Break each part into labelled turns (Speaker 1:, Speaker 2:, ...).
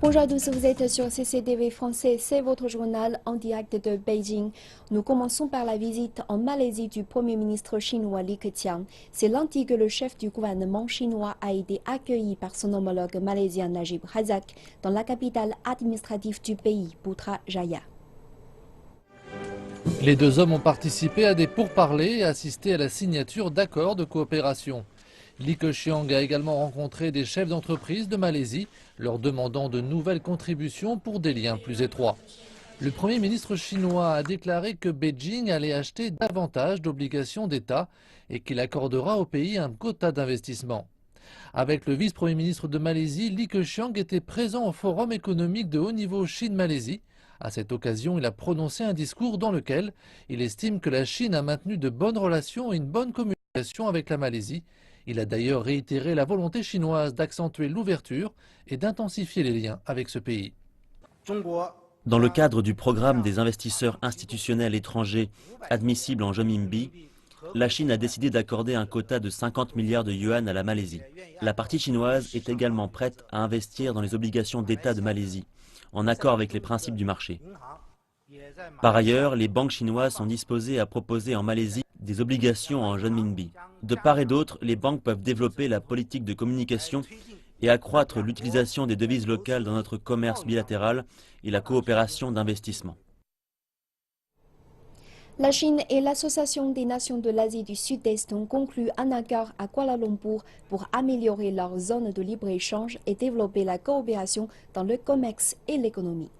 Speaker 1: Bonjour à tous, vous êtes sur CCTV français, c'est votre journal en direct de Beijing. Nous commençons par la visite en Malaisie du Premier ministre chinois Li Keqiang. C'est lundi que le chef du gouvernement chinois a été accueilli par son homologue malaisien Najib Razak dans la capitale administrative du pays, Putrajaya.
Speaker 2: Les deux hommes ont participé à des pourparlers et assisté à la signature d'accords de coopération. Li Keqiang a également rencontré des chefs d'entreprise de Malaisie, leur demandant de nouvelles contributions pour des liens plus étroits. Le Premier ministre chinois a déclaré que Beijing allait acheter davantage d'obligations d'État et qu'il accordera au pays un quota d'investissement. Avec le vice-premier ministre de Malaisie, Li Keqiang était présent au forum économique de haut niveau Chine-Malaisie. À cette occasion, il a prononcé un discours dans lequel il estime que la Chine a maintenu de bonnes relations et une bonne communication avec la Malaisie. Il a d'ailleurs réitéré la volonté chinoise d'accentuer l'ouverture et d'intensifier les liens avec ce pays.
Speaker 3: Dans le cadre du programme des investisseurs institutionnels étrangers admissibles en renminbi, la Chine a décidé d'accorder un quota de 50 milliards de yuan à la Malaisie. La partie chinoise est également prête à investir dans les obligations d'État de Malaisie, en accord avec les principes du marché. Par ailleurs, les banques chinoises sont disposées à proposer en Malaisie des obligations en renminbi. De part et d'autre, les banques peuvent développer la politique de communication et accroître l'utilisation des devises locales dans notre commerce bilatéral et la coopération d'investissement.
Speaker 1: La Chine et l'Association des nations de l'Asie du Sud-Est ont conclu un accord à Kuala Lumpur pour améliorer leur zone de libre-échange et développer la coopération dans le commerce et l'économie.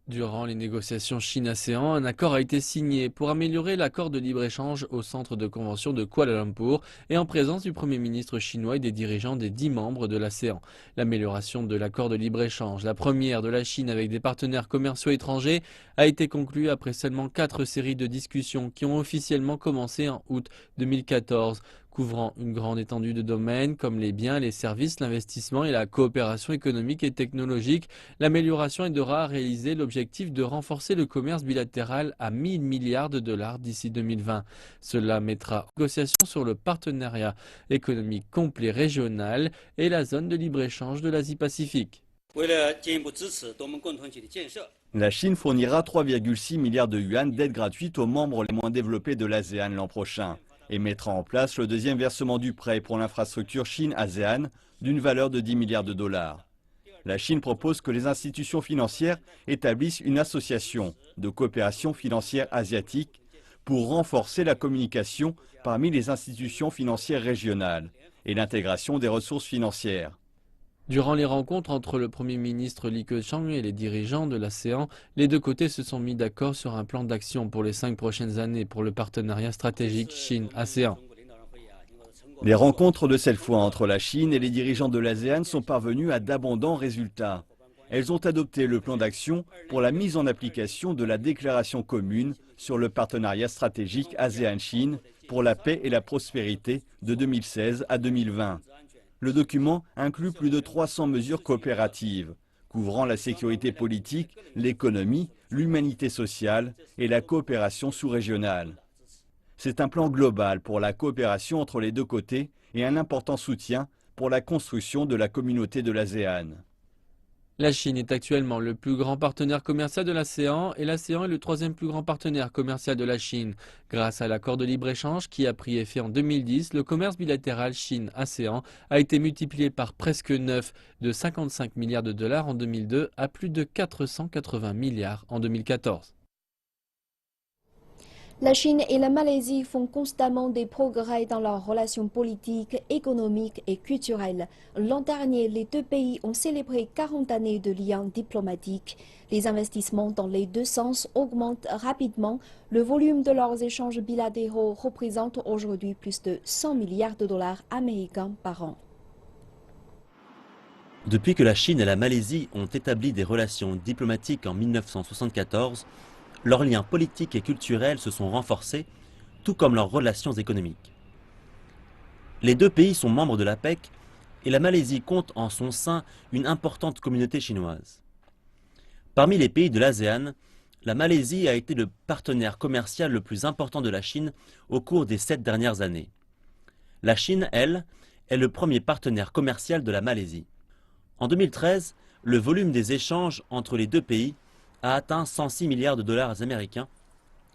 Speaker 4: Durant les négociations Chine-ASEAN, un accord a été signé pour améliorer l'accord de libre-échange au centre de convention de Kuala Lumpur et en présence du Premier ministre chinois et des dirigeants des 10 membres de l'ASEAN. L'amélioration de l'accord de libre-échange, la première de la Chine avec des partenaires commerciaux étrangers, a été conclue après seulement 4 séries de discussions qui ont officiellement commencé en août 2014. Couvrant une grande étendue de domaines comme les biens, les services, l'investissement et la coopération économique et technologique, l'amélioration aidera à réaliser l'objectif de renforcer le commerce bilatéral à 1 000 milliards de dollars d'ici 2020. Cela mettra en négociation sur le partenariat économique complet régional et la zone de libre-échange de l'Asie-Pacifique.
Speaker 5: La Chine fournira 3,6 milliards de yuan d'aide gratuite aux membres les moins développés de l'ASEAN l'an prochain et mettra en place le deuxième versement du prêt pour l'infrastructure Chine-ASEAN d'une valeur de 10 milliards de dollars. La Chine propose que les institutions financières établissent une association de coopération financière asiatique pour renforcer la communication parmi les institutions financières régionales et l'intégration des ressources financières.
Speaker 4: Durant les rencontres entre le Premier ministre Li Keqiang et les dirigeants de l'ASEAN, les deux côtés se sont mis d'accord sur un plan d'action pour les 5 prochaines années pour le partenariat stratégique Chine-ASEAN.
Speaker 5: Les rencontres de cette fois entre la Chine et les dirigeants de l'ASEAN sont parvenues à d'abondants résultats. Elles ont adopté le plan d'action pour la mise en application de la déclaration commune sur le partenariat stratégique ASEAN-Chine pour la paix et la prospérité de 2016 à 2020. Le document inclut plus de 300 mesures coopératives, couvrant la sécurité politique, l'économie, l'humanité sociale et la coopération sous-régionale. C'est un plan global pour la coopération entre les deux côtés et un important soutien pour la construction de la communauté de l'ASEAN.
Speaker 4: La Chine est actuellement le plus grand partenaire commercial de l'ASEAN et l'ASEAN est le 3e plus grand partenaire commercial de la Chine. Grâce à l'accord de libre-échange qui a pris effet en 2010, le commerce bilatéral Chine-ASEAN a été multiplié par presque 9, de 55 milliards de dollars en 2002 à plus de 480 milliards en 2014.
Speaker 1: La Chine et la Malaisie font constamment des progrès dans leurs relations politiques, économiques et culturelles. L'an dernier, les deux pays ont célébré 40 années de liens diplomatiques. Les investissements dans les deux sens augmentent rapidement. Le volume de leurs échanges bilatéraux représente aujourd'hui plus de 100 milliards de dollars américains par an.
Speaker 3: Depuis que la Chine et la Malaisie ont établi des relations diplomatiques en 1974, leurs liens politiques et culturels se sont renforcés, tout comme leurs relations économiques. Les deux pays sont membres de l'APEC et la Malaisie compte en son sein une importante communauté chinoise. Parmi les pays de l'ASEAN, la Malaisie a été le partenaire commercial le plus important de la Chine au cours des 7 dernières années. La Chine, elle, est le premier partenaire commercial de la Malaisie. En 2013, le volume des échanges entre les deux pays a atteint 106 milliards de dollars américains,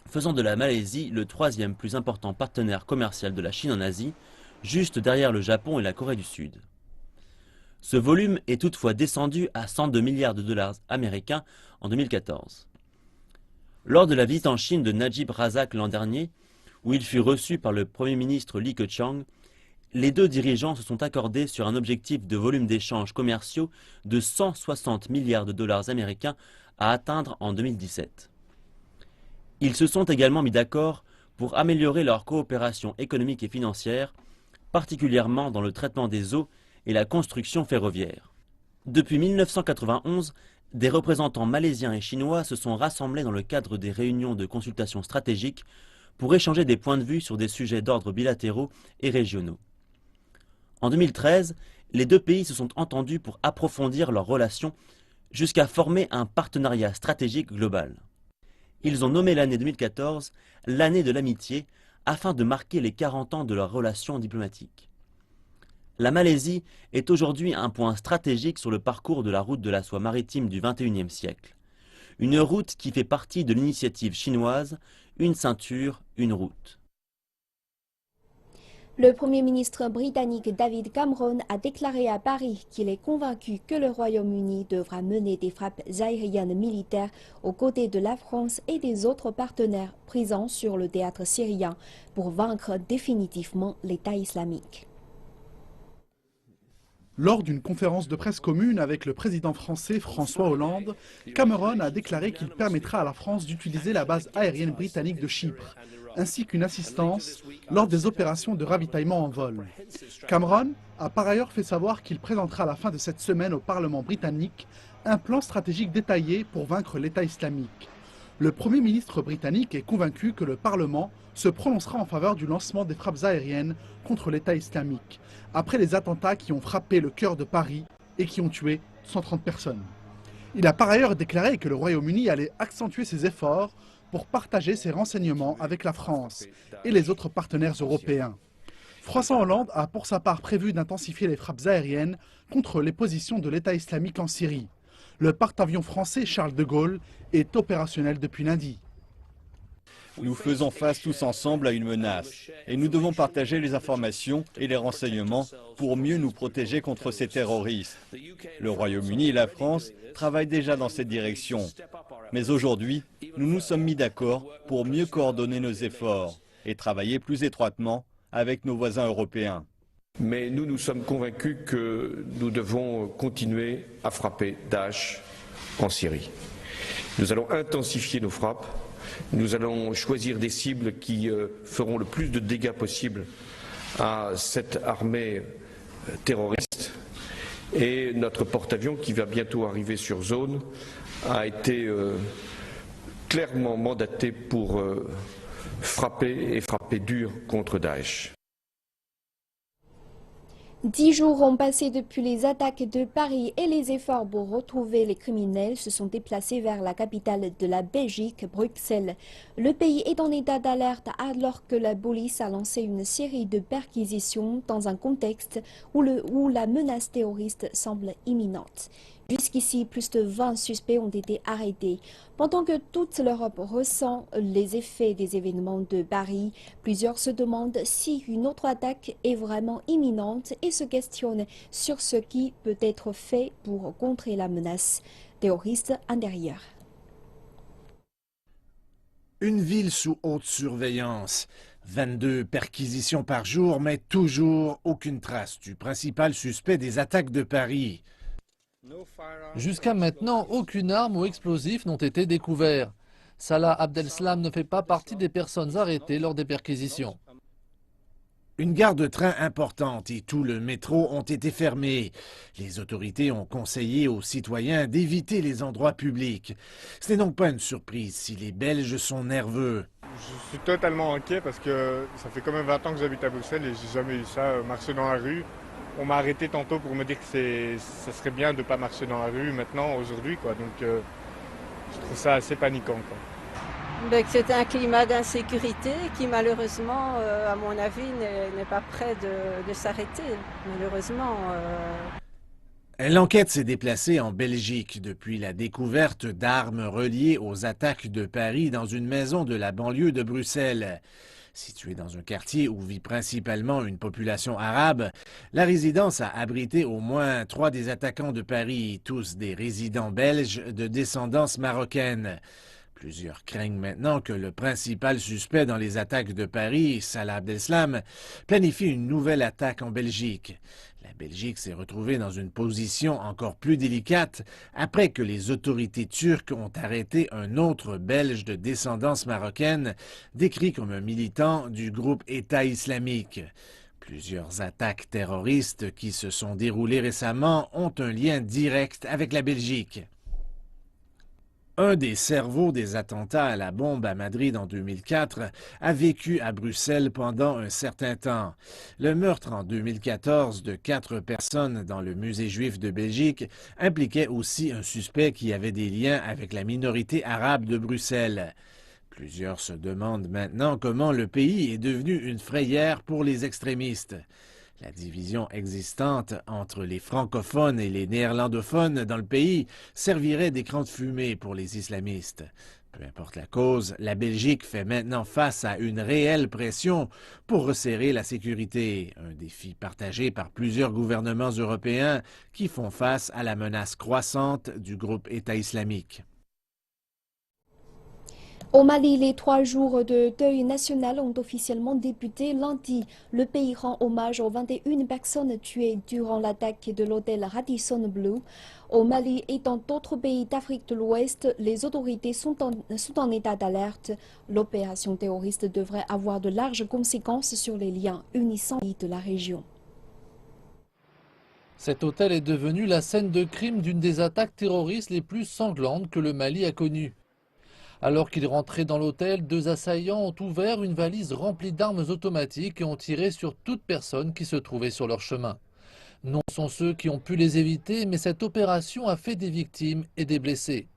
Speaker 3: faisant de la Malaisie le troisième plus important partenaire commercial de la Chine en Asie, juste derrière le Japon et la Corée du Sud. Ce volume est toutefois descendu à 102 milliards de dollars américains en 2014. Lors de la visite en Chine de Najib Razak l'an dernier, où il fut reçu par le Premier ministre Li Keqiang, les deux dirigeants se sont accordés sur un objectif de volume d'échanges commerciaux de 160 milliards de dollars américains à atteindre en 2017. Ils se sont également mis d'accord pour améliorer leur coopération économique et financière, particulièrement dans le traitement des eaux et la construction ferroviaire. Depuis 1991, des représentants malaisiens et chinois se sont rassemblés dans le cadre des réunions de consultation stratégique pour échanger des points de vue sur des sujets d'ordre bilatéraux et régionaux. En 2013, les deux pays se sont entendus pour approfondir leurs relations jusqu'à former un partenariat stratégique global. Ils ont nommé l'année 2014 l'année de l'amitié afin de marquer les 40 ans de leurs relations diplomatiques. La Malaisie est aujourd'hui un point stratégique sur le parcours de la route de la soie maritime du XXIe siècle. Une route qui fait partie de l'initiative chinoise « Une ceinture, une route ».
Speaker 1: Le Premier ministre britannique David Cameron a déclaré à Paris qu'il est convaincu que le Royaume-Uni devra mener des frappes aériennes militaires aux côtés de la France et des autres partenaires présents sur le théâtre syrien pour vaincre définitivement l'État islamique.
Speaker 6: Lors d'une conférence de presse commune avec le président français François Hollande, Cameron a déclaré qu'il permettra à la France d'utiliser la base aérienne britannique de Chypre, ainsi qu'une assistance lors des opérations de ravitaillement en vol. Cameron a par ailleurs fait savoir qu'il présentera à la fin de cette semaine au Parlement britannique un plan stratégique détaillé pour vaincre l'État islamique. Le Premier ministre britannique est convaincu que le Parlement se prononcera en faveur du lancement des frappes aériennes contre l'État islamique, après les attentats qui ont frappé le cœur de Paris et qui ont tué 130 personnes. Il a par ailleurs déclaré que le Royaume-Uni allait accentuer ses efforts pour partager ses renseignements avec la France et les autres partenaires européens. François Hollande a pour sa part prévu d'intensifier les frappes aériennes contre les positions de l'État islamique en Syrie. Le porte-avions français Charles de Gaulle est opérationnel depuis lundi.
Speaker 5: Nous faisons face tous ensemble à une menace et nous devons partager les informations et les renseignements pour mieux nous protéger contre ces terroristes. Le Royaume-Uni et la France travaillent déjà dans cette direction. Mais aujourd'hui, nous nous sommes mis d'accord pour mieux coordonner nos efforts et travailler plus étroitement avec nos voisins européens.
Speaker 7: Mais nous sommes convaincus que nous devons continuer à frapper Daesh en Syrie. Nous allons intensifier nos frappes. Nous allons choisir des cibles qui feront le plus de dégâts possible à cette armée terroriste. Et notre porte-avions, qui va bientôt arriver sur zone, a été clairement mandaté pour frapper et frapper dur contre Daesh.
Speaker 1: 10 jours ont passé depuis les attaques de Paris et les efforts pour retrouver les criminels se sont déplacés vers la capitale de la Belgique, Bruxelles. Le pays est en état d'alerte alors que la police a lancé une série de perquisitions dans un contexte où la menace terroriste semble imminente. Jusqu'ici, plus de 20 suspects ont été arrêtés. Pendant que toute l'Europe ressent les effets des événements de Paris, plusieurs se demandent si une autre attaque est vraiment imminente et se questionnent sur ce qui peut être fait pour contrer la menace terroriste intérieure.
Speaker 8: Une ville sous haute surveillance. 22 perquisitions par jour, mais toujours aucune trace du principal suspect des attaques de Paris.
Speaker 2: Jusqu'à maintenant, aucune arme ou explosif n'ont été découverts. Salah Abdeslam ne fait pas partie des personnes arrêtées lors des perquisitions.
Speaker 8: Une gare de train importante et tout le métro ont été fermés. Les autorités ont conseillé aux citoyens d'éviter les endroits publics. Ce n'est donc pas une surprise si les Belges sont nerveux.
Speaker 9: Je suis totalement inquiet parce que ça fait quand même 20 ans que j'habite à Bruxelles et j'ai jamais eu ça, marcher dans la rue. On m'a arrêté tantôt pour me dire que ça serait bien de ne pas marcher dans la rue maintenant, aujourd'hui, quoi. Donc je trouve ça assez paniquant, quoi.
Speaker 10: C'est un climat d'insécurité qui malheureusement, à mon avis, n'est pas prêt de s'arrêter, malheureusement.
Speaker 8: L'enquête s'est déplacée en Belgique depuis la découverte d'armes reliées aux attaques de Paris dans une maison de la banlieue de Bruxelles. Située dans un quartier où vit principalement une population arabe, la résidence a abrité au moins 3 des attaquants de Paris, tous des résidents belges de descendance marocaine. Plusieurs craignent maintenant que le principal suspect dans les attaques de Paris, Salah Abdeslam, planifie une nouvelle attaque en Belgique. La Belgique s'est retrouvée dans une position encore plus délicate après que les autorités turques ont arrêté un autre Belge de descendance marocaine, décrit comme un militant du groupe État islamique. Plusieurs attaques terroristes qui se sont déroulées récemment ont un lien direct avec la Belgique. Un des cerveaux des attentats à la bombe à Madrid en 2004 a vécu à Bruxelles pendant un certain temps. Le meurtre en 2014 de 4 personnes dans le musée juif de Belgique impliquait aussi un suspect qui avait des liens avec la minorité arabe de Bruxelles. Plusieurs se demandent maintenant comment le pays est devenu une frayère pour les extrémistes. La division existante entre les francophones et les néerlandophones dans le pays servirait d'écran de fumée pour les islamistes. Peu importe la cause, la Belgique fait maintenant face à une réelle pression pour resserrer la sécurité, un défi partagé par plusieurs gouvernements européens qui font face à la menace croissante du groupe État islamique.
Speaker 1: Au Mali, les 3 jours de deuil national ont officiellement débuté lundi. Le pays rend hommage aux 21 personnes tuées durant l'attaque de l'hôtel Radisson Blu. Au Mali et dans d'autres pays d'Afrique de l'Ouest, les autorités sont en état d'alerte. L'opération terroriste devrait avoir de larges conséquences sur les liens unissant les pays de la région.
Speaker 2: Cet hôtel est devenu la scène de crime d'une des attaques terroristes les plus sanglantes que le Mali a connues. Alors qu'ils rentraient dans l'hôtel, 2 assaillants ont ouvert une valise remplie d'armes automatiques et ont tiré sur toute personne qui se trouvait sur leur chemin. Non sont ceux qui ont pu les éviter, mais cette opération a fait des victimes et des blessés.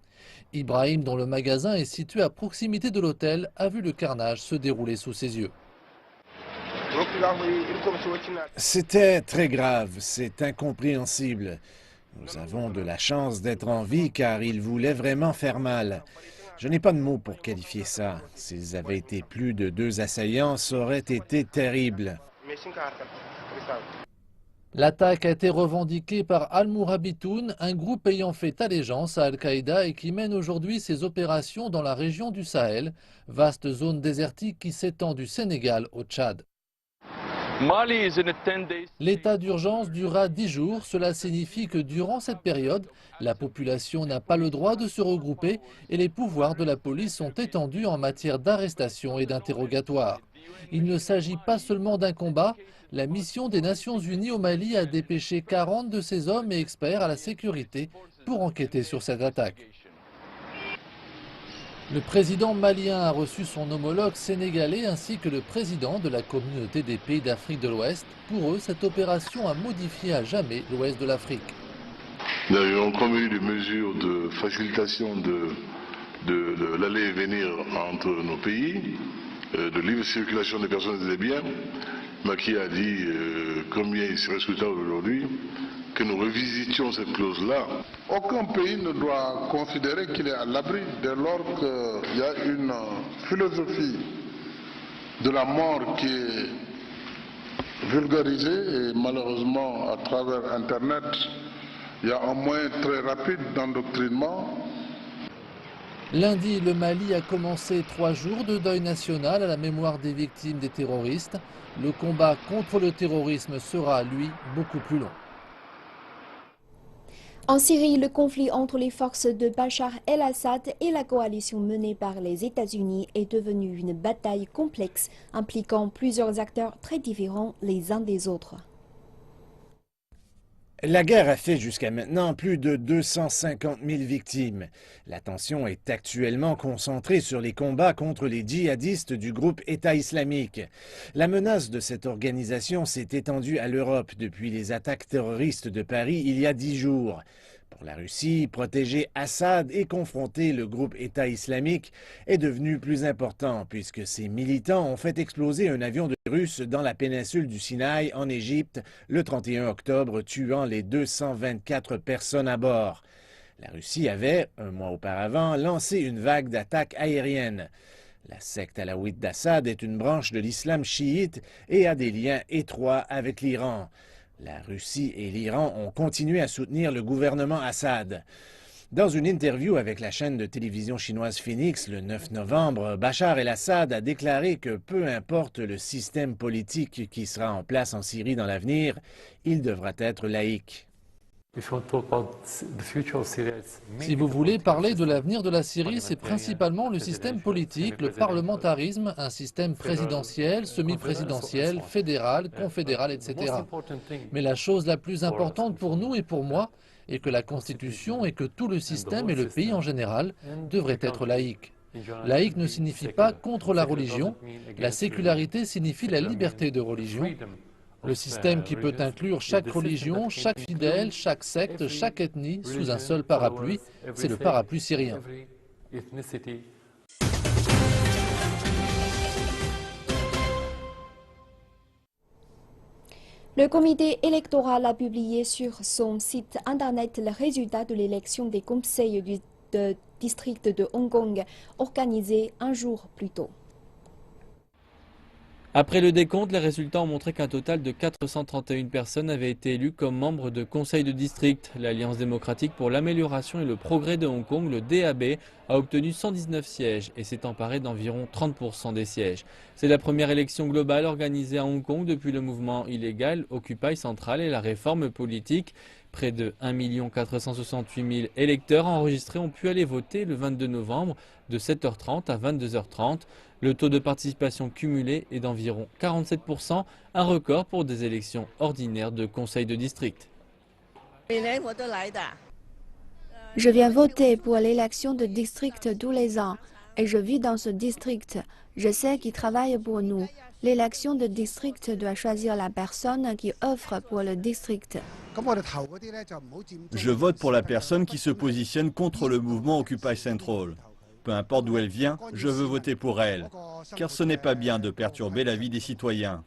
Speaker 2: Ibrahim, dont le magasin est situé à proximité de l'hôtel, a vu le carnage se dérouler sous ses yeux.
Speaker 8: C'était très grave, c'est incompréhensible. Nous avons de la chance d'être en vie car ils voulaient vraiment faire mal. Je n'ai pas de mots pour qualifier ça. S'ils avaient été plus de 2 assaillants, ça aurait été terrible.
Speaker 2: L'attaque a été revendiquée par Al-Mourabitoun, un groupe ayant fait allégeance à Al-Qaïda et qui mène aujourd'hui ses opérations dans la région du Sahel, vaste zone désertique qui s'étend du Sénégal au Tchad. L'état d'urgence durera 10 jours. Cela signifie que durant cette période, la population n'a pas le droit de se regrouper et les pouvoirs de la police sont étendus en matière d'arrestation et d'interrogatoire. Il ne s'agit pas seulement d'un combat. La mission des Nations Unies au Mali a dépêché 40 de ses hommes et experts à la sécurité pour enquêter sur cette attaque. Le président malien a reçu son homologue sénégalais ainsi que le président de la communauté des pays d'Afrique de l'Ouest. Pour eux, cette opération a modifié à jamais l'Ouest de l'Afrique.
Speaker 11: Nous avons comme eu des mesures de facilitation de l'aller et venir entre nos pays, de libre circulation des personnes et des biens. Macky a dit combien il serait souhaitable aujourd'hui que nous revisitions cette clause-là.
Speaker 12: Aucun pays ne doit considérer qu'il est à l'abri dès lors qu'il y a une philosophie de la mort qui est vulgarisée et malheureusement à travers Internet, il y a un moyen très rapide d'endoctrinement.
Speaker 2: Lundi, le Mali a commencé 3 jours de deuil national à la mémoire des victimes des terroristes. Le combat contre le terrorisme sera, lui, beaucoup plus long.
Speaker 1: En Syrie, le conflit entre les forces de Bachar el-Assad et la coalition menée par les États-Unis est devenu une bataille complexe impliquant plusieurs acteurs très différents les uns des autres.
Speaker 8: La guerre a fait jusqu'à maintenant plus de 250 000 victimes. L'attention est actuellement concentrée sur les combats contre les djihadistes du groupe État islamique. La menace de cette organisation s'est étendue à l'Europe depuis les attaques terroristes de Paris il y a 10 jours. Pour la Russie, protéger Assad et confronter le groupe État islamique est devenu plus important puisque ces militants ont fait exploser un avion de Russes dans la péninsule du Sinaï en Égypte le 31 octobre, tuant les 224 personnes à bord. La Russie avait, un mois auparavant, lancé une vague d'attaques aériennes. La secte alaouite d'Assad est une branche de l'islam chiite et a des liens étroits avec l'Iran. La Russie et l'Iran ont continué à soutenir le gouvernement Assad. Dans une interview avec la chaîne de télévision chinoise Phoenix le 9 novembre, Bachar el-Assad a déclaré que peu importe le système politique qui sera en place en Syrie dans l'avenir, il devra être laïque.
Speaker 2: Si vous voulez parler de l'avenir de la Syrie, c'est principalement le système politique, le parlementarisme, un système présidentiel, semi-présidentiel, fédéral, confédéral, etc. Mais la chose la plus importante pour nous et pour moi est que la Constitution et que tout le système et le pays en général devraient être laïques. Laïque ne signifie pas contre la religion, la sécularité signifie la liberté de religion. Le système qui peut inclure chaque religion, chaque fidèle, chaque secte, chaque ethnie sous un seul parapluie, c'est le parapluie syrien.
Speaker 1: Le comité électoral a publié sur son site internet les résultats de l'élection des conseils du district de Hong Kong, organisée un jour plus tôt.
Speaker 4: Après le décompte, les résultats ont montré qu'un total de 431 personnes avaient été élues comme membres de conseils de district. L'Alliance démocratique pour l'amélioration et le progrès de Hong Kong, le DAB, a obtenu 119 sièges et s'est emparé d'environ 30% des sièges. C'est la première élection globale organisée à Hong Kong depuis le mouvement illégal Occupy Central et la réforme politique. Près de 1 468 000 électeurs enregistrés ont pu aller voter le 22 novembre de 7h30 à 22h30. Le taux de participation cumulé est d'environ 47%, un record pour des élections ordinaires de conseil de district.
Speaker 13: Je viens voter pour l'élection de district tous les ans et je vis dans ce district. Je sais qui travaille pour nous. L'élection de district doit choisir la personne qui offre pour le district.
Speaker 5: Je vote pour la personne qui se positionne contre le mouvement Occupy Central. Peu importe d'où elle vient, je veux voter pour elle, car ce n'est pas bien de perturber la vie des citoyens.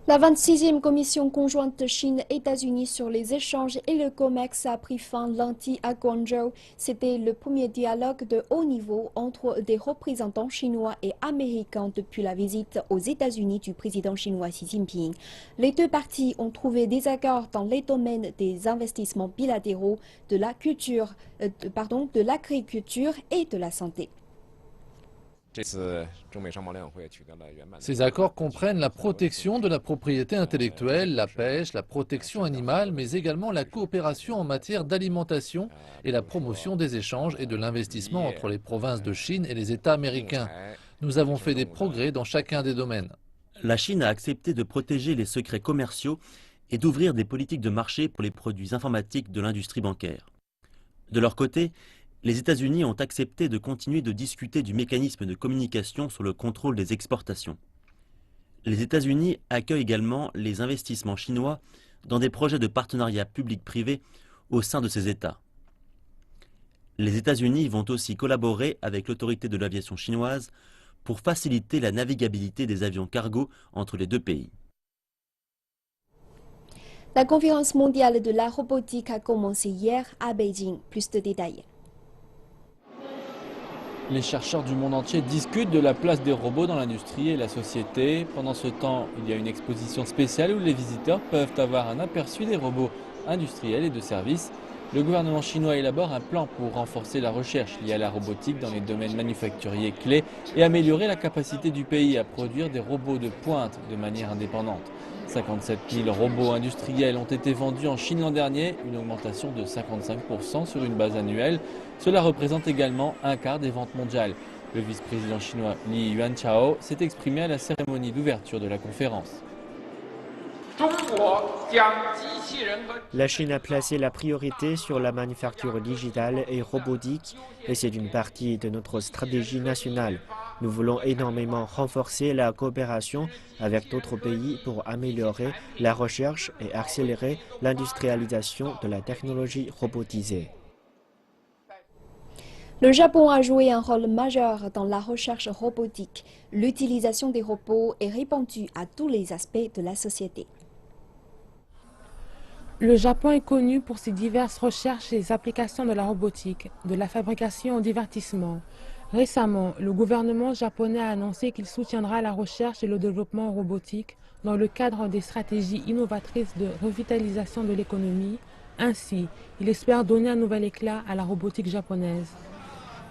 Speaker 1: La 26e commission conjointe Chine-États-Unis sur les échanges et le commerce a pris fin lundi à Guangzhou. C'était le premier dialogue de haut niveau entre des représentants chinois et américains depuis la visite aux États-Unis du président chinois Xi Jinping. Les deux parties ont trouvé des accords dans les domaines des investissements bilatéraux, de l'agriculture et de la santé.
Speaker 2: Ces accords comprennent la protection de la propriété intellectuelle, la pêche, la protection animale, mais également la coopération en matière d'alimentation et la promotion des échanges et de l'investissement entre les provinces de Chine et les États américains. Nous avons fait des progrès dans chacun des domaines.
Speaker 3: La Chine a accepté de protéger les secrets commerciaux et d'ouvrir des politiques de marché pour les produits informatiques de l'industrie bancaire. De leur côté, les États-Unis ont accepté de continuer de discuter du mécanisme de communication sur le contrôle des exportations. Les États-Unis accueillent également les investissements chinois dans des projets de partenariat public-privé au sein de ces États. Les États-Unis vont aussi collaborer avec l'autorité de l'aviation chinoise pour faciliter la navigabilité des avions cargo entre les deux pays.
Speaker 1: La conférence mondiale de la robotique a commencé hier à Beijing. Plus de détails.
Speaker 4: Les chercheurs du monde entier discutent de la place des robots dans l'industrie et la société. Pendant ce temps, il y a une exposition spéciale où les visiteurs peuvent avoir un aperçu des robots industriels et de services. Le gouvernement chinois élabore un plan pour renforcer la recherche liée à la robotique dans les domaines manufacturiers clés et améliorer la capacité du pays à produire des robots de pointe de manière indépendante. 57 000 robots industriels ont été vendus en Chine l'an dernier, une augmentation de 55% sur une base annuelle. Cela représente également un quart des ventes mondiales. Le vice-président chinois Li Yuanchao s'est exprimé à la cérémonie d'ouverture de la conférence.
Speaker 14: La Chine a placé la priorité sur la manufacture digitale et robotique et c'est une partie de notre stratégie nationale. Nous voulons énormément renforcer la coopération avec d'autres pays pour améliorer la recherche et accélérer l'industrialisation de la technologie robotisée.
Speaker 1: Le Japon a joué un rôle majeur dans la recherche robotique. L'utilisation des robots est répandue à tous les aspects de la société.
Speaker 15: Le Japon est connu pour ses diverses recherches et les applications de la robotique, de la fabrication au divertissement. Récemment, le gouvernement japonais a annoncé qu'il soutiendra la recherche et le développement robotique dans le cadre des stratégies innovatrices de revitalisation de l'économie. Ainsi, il espère donner un nouvel éclat à la robotique japonaise.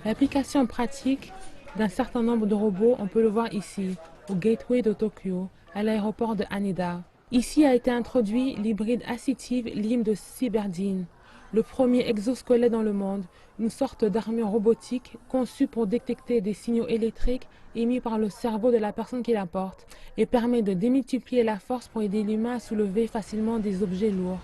Speaker 15: L'application pratique d'un certain nombre de robots, on peut le voir ici, au Gateway de Tokyo, à l'aéroport de Haneda. Ici a été introduit l'hybride assistive LIM de Cyberdine, le premier exosquelette dans le monde, une sorte d'armure robotique conçue pour détecter des signaux électriques émis par le cerveau de la personne qui la porte et permet de démultiplier la force pour aider l'humain à soulever facilement des objets lourds.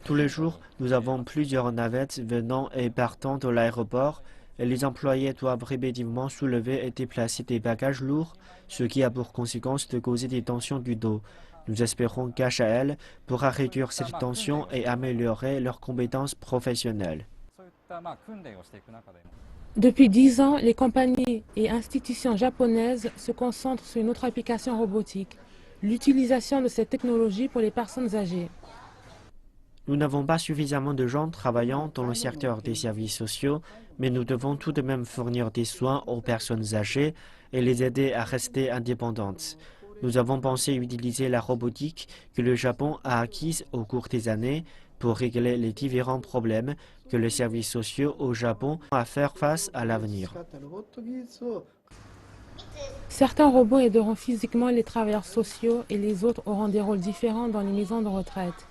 Speaker 14: Tous les jours, nous avons plusieurs navettes venant et partant de l'aéroport et les employés doivent répétitivement soulever et déplacer des bagages lourds, ce qui a pour conséquence de causer des tensions du dos. Nous espérons qu'HAL pourra réduire cette tension et améliorer leurs compétences professionnelles.
Speaker 15: Depuis 10 ans, les compagnies et institutions japonaises se concentrent sur une autre application robotique, l'utilisation de cette technologie pour les personnes âgées.
Speaker 14: Nous n'avons pas suffisamment de gens travaillant dans le secteur des services sociaux, mais nous devons tout de même fournir des soins aux personnes âgées et les aider à rester indépendantes. Nous avons pensé utiliser la robotique que le Japon a acquise au cours des années pour régler les différents problèmes que les services sociaux au Japon ont à faire face à l'avenir.
Speaker 15: Certains robots aideront physiquement les travailleurs sociaux et les autres auront des rôles différents dans les maisons de retraite.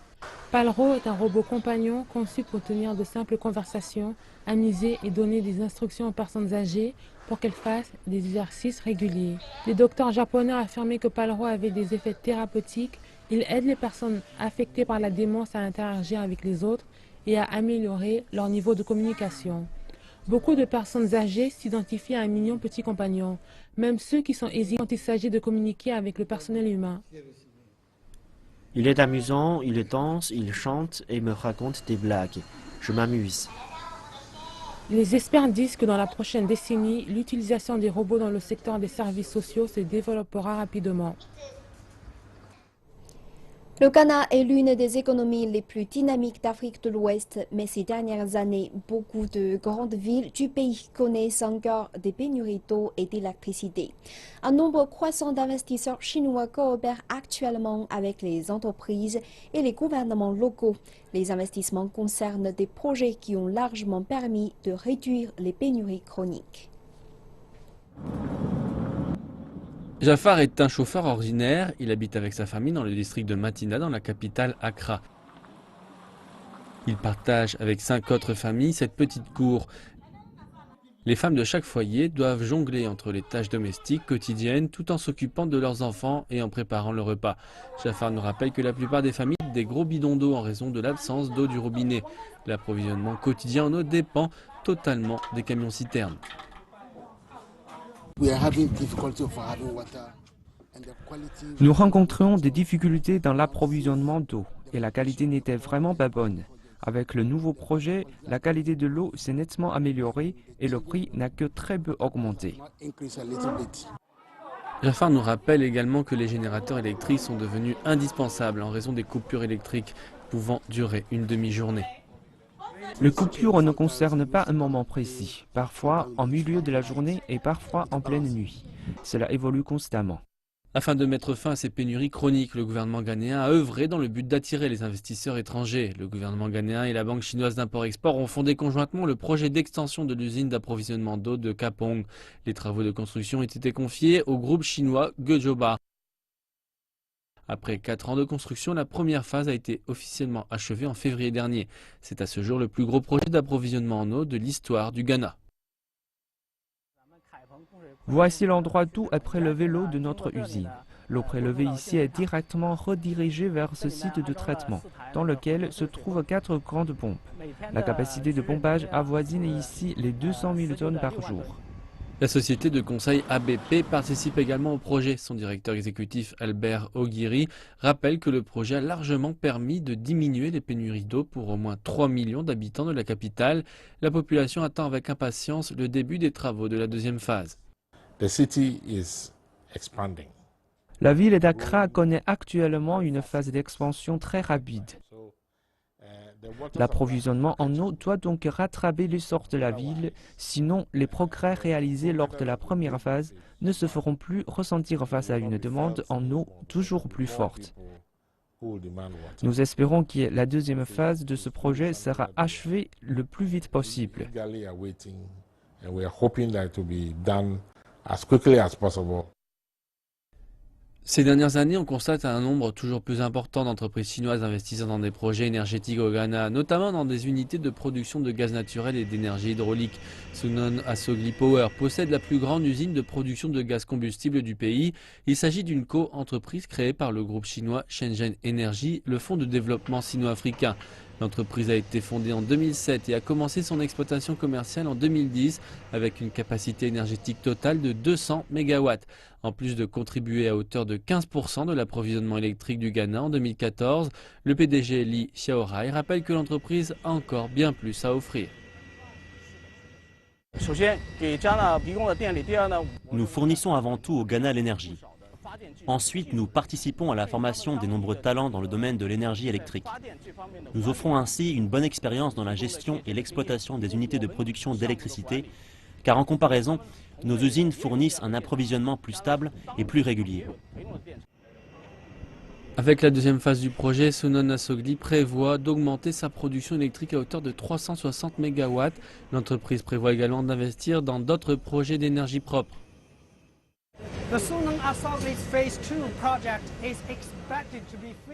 Speaker 15: Palro est un robot compagnon conçu pour tenir de simples conversations, amuser et donner des instructions aux personnes âgées pour qu'elles fassent des exercices réguliers. Les docteurs japonais ont affirmé que Palro avait des effets thérapeutiques. Il aide les personnes affectées par la démence à interagir avec les autres et à améliorer leur niveau de communication. Beaucoup de personnes âgées s'identifient à un mignon petit compagnon, même ceux qui sont hésitants quand il s'agit de communiquer avec le personnel humain.
Speaker 14: Il est amusant, il danse, il chante et me raconte des blagues. Je m'amuse.
Speaker 15: Les experts disent que dans la prochaine décennie, l'utilisation des robots dans le secteur des services sociaux se développera rapidement.
Speaker 1: Le Ghana est l'une des économies les plus dynamiques d'Afrique de l'Ouest, mais ces dernières années, beaucoup de grandes villes du pays connaissent encore des pénuries d'eau et d'électricité. Un nombre croissant d'investisseurs chinois coopèrent actuellement avec les entreprises et les gouvernements locaux. Les investissements concernent des projets qui ont largement permis de réduire les pénuries chroniques.
Speaker 4: Jafar est un chauffeur ordinaire, il habite avec sa famille dans le district de Matina dans la capitale Accra. Il partage avec 5 autres familles cette petite cour. Les femmes de chaque foyer doivent jongler entre les tâches domestiques quotidiennes tout en s'occupant de leurs enfants et en préparant le repas. Jafar nous rappelle que la plupart des familles ont des gros bidons d'eau en raison de l'absence d'eau du robinet. L'approvisionnement quotidien en eau dépend totalement des camions-citernes.
Speaker 16: Nous rencontrons des difficultés dans l'approvisionnement d'eau et la qualité n'était vraiment pas bonne. Avec le nouveau projet, la qualité de l'eau s'est nettement améliorée et le prix n'a que très peu augmenté.
Speaker 4: Jafar nous rappelle également que les générateurs électriques sont devenus indispensables en raison des coupures électriques pouvant durer une demi-journée.
Speaker 16: Les coupures ne concernent pas un moment précis, parfois en milieu de la journée et parfois en pleine nuit. Cela évolue constamment.
Speaker 4: Afin de mettre fin à ces pénuries chroniques, le gouvernement ghanéen a œuvré dans le but d'attirer les investisseurs étrangers. Le gouvernement ghanéen et la Banque chinoise d'import-export ont fondé conjointement le projet d'extension de l'usine d'approvisionnement d'eau de Kapong. Les travaux de construction ont été confiés au groupe chinois Gejoba. Après 4 ans de construction, la première phase a été officiellement achevée en février dernier. C'est à ce jour le plus gros projet d'approvisionnement en eau de l'histoire du Ghana.
Speaker 16: Voici l'endroit tout après le vélo de notre usine. L'eau prélevée ici est directement redirigée vers ce site de traitement, dans lequel se trouvent 4 grandes pompes. La capacité de pompage avoisine ici les 200 000 tonnes par jour.
Speaker 4: La société de conseil ABP participe également au projet. Son directeur exécutif Albert Oguiri rappelle que le projet a largement permis de diminuer les pénuries d'eau pour au moins 3 millions d'habitants de la capitale. La population attend avec impatience le début des travaux de la deuxième phase.
Speaker 16: La ville d'Accra connaît actuellement une phase d'expansion très rapide. L'approvisionnement en eau doit donc rattraper l'essor de la ville, sinon les progrès réalisés lors de la première phase ne se feront plus ressentir face à une demande en eau toujours plus forte. Nous espérons que la deuxième phase de ce projet sera achevée le plus vite possible.
Speaker 4: Ces dernières années, on constate un nombre toujours plus important d'entreprises chinoises investissant dans des projets énergétiques au Ghana, notamment dans des unités de production de gaz naturel et d'énergie hydraulique. Sunon Asogli Power possède la plus grande usine de production de gaz combustible du pays. Il s'agit d'une co-entreprise créée par le groupe chinois Shenzhen Energy, le fonds de développement sino-africain. L'entreprise a été fondée en 2007 et a commencé son exploitation commerciale en 2010 avec une capacité énergétique totale de 200 MW. En plus de contribuer à hauteur de 15% de l'approvisionnement électrique du Ghana en 2014, le PDG Lee Xiaorai rappelle que l'entreprise a encore bien plus à offrir.
Speaker 3: Nous fournissons avant tout au Ghana l'énergie. Ensuite, nous participons à la formation des nombreux talents dans le domaine de l'énergie électrique. Nous offrons ainsi une bonne expérience dans la gestion et l'exploitation des unités de production d'électricité, car en comparaison, nos usines fournissent un approvisionnement plus stable et plus régulier.
Speaker 4: Avec la deuxième phase du projet, Sunon Asogli prévoit d'augmenter sa production électrique à hauteur de 360 MW. L'entreprise prévoit également d'investir dans d'autres projets d'énergie propre.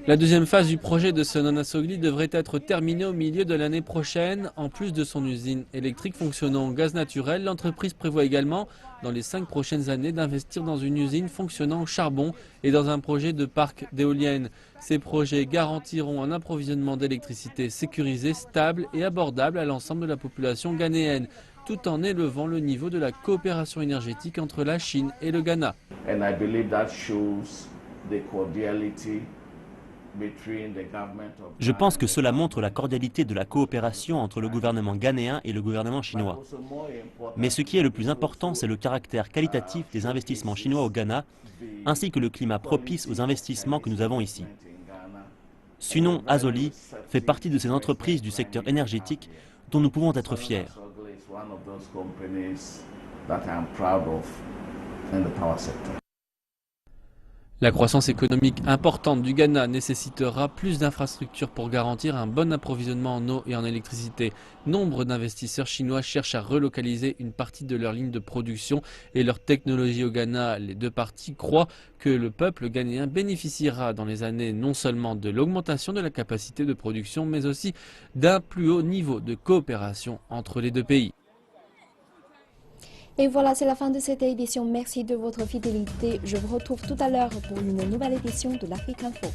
Speaker 4: La deuxième phase du projet de Sunon Asogli devrait être terminée au milieu de l'année prochaine. En plus de son usine électrique fonctionnant au gaz naturel, l'entreprise prévoit également, dans les 5 prochaines années, d'investir dans une usine fonctionnant au charbon et dans un projet de parc d'éoliennes. Ces projets garantiront un approvisionnement d'électricité sécurisé, stable et abordable à l'ensemble de la population ghanéenne, tout en élevant le niveau de la coopération énergétique entre la Chine et le Ghana.
Speaker 3: Je pense que cela montre la cordialité de la coopération entre le gouvernement ghanéen et le gouvernement chinois. Mais ce qui est le plus important, c'est le caractère qualitatif des investissements chinois au Ghana, ainsi que le climat propice aux investissements que nous avons ici. Sunon Asogli fait partie de ces entreprises du secteur énergétique dont nous pouvons être fiers.
Speaker 4: La croissance économique importante du Ghana nécessitera plus d'infrastructures pour garantir un bon approvisionnement en eau et en électricité. Nombre d'investisseurs chinois cherchent à relocaliser une partie de leur ligne de production et leur technologie au Ghana. Les deux parties croient que le peuple ghanéen bénéficiera dans les années non seulement de l'augmentation de la capacité de production, mais aussi d'un plus haut niveau de coopération entre les deux pays.
Speaker 1: Et voilà, c'est la fin de cette édition. Merci de votre fidélité. Je vous retrouve tout à l'heure pour une nouvelle édition de l'Afrique Info.